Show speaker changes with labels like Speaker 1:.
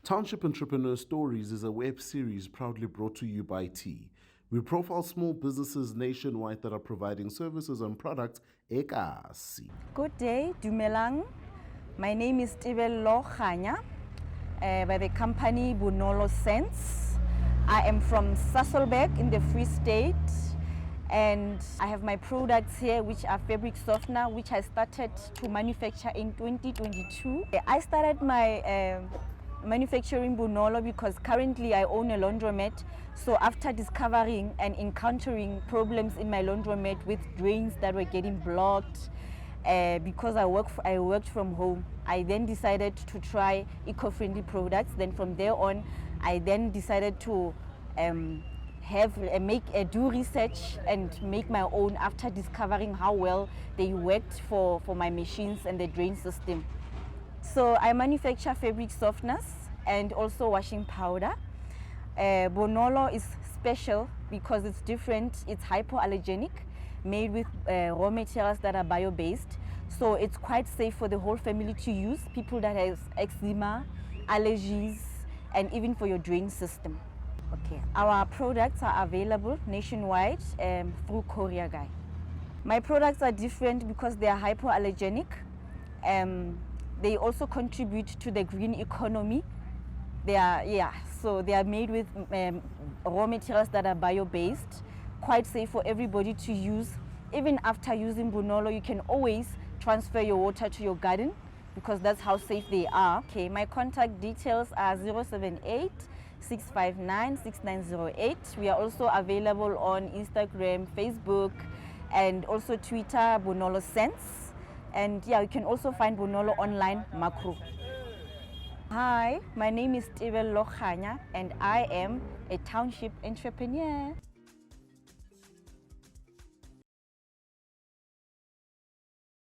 Speaker 1: Township Entrepreneurs Stories is a web series proudly brought to you by T. We profile small businesses nationwide that are providing services and products ekasi.
Speaker 2: Good day, Dumelang. My name is Tebello, Khanya, by the company Bonolo Scents. I am from Sasolburg in the Free State, and I have my products here, which are fabric softener, which I started to manufacture in 2022. I started my manufacturing Bonolo because currently I own a laundromat. So after discovering and encountering problems in my laundromat with drains that were getting blocked, because I worked from home, I then decided to try eco-friendly products. Then from there on, I then decided to do research and make my own after discovering how well they worked for my machines and the drain system. So I manufacture fabric softeners and also washing powder. Bonolo is special because it's different. It's hypoallergenic, made with raw materials that are bio-based. So it's quite safe for the whole family to use, people that have eczema, allergies, and even for your drain system. Okay, our products are available nationwide through Courier Guy. My products are different because they are hypoallergenic. They also contribute to the green economy. They are made with raw materials that are bio-based, quite safe for everybody to use. Even after using Bonolo, you can always transfer your water to your garden because that's how safe they are. Okay, my contact details are 078 659 6908. We are also available on Instagram, Facebook, and also Twitter, Bonolo Scents. And yeah, you can also find Bonolo online macro. Hi, my name is Tebello Khanya and I am a township entrepreneur.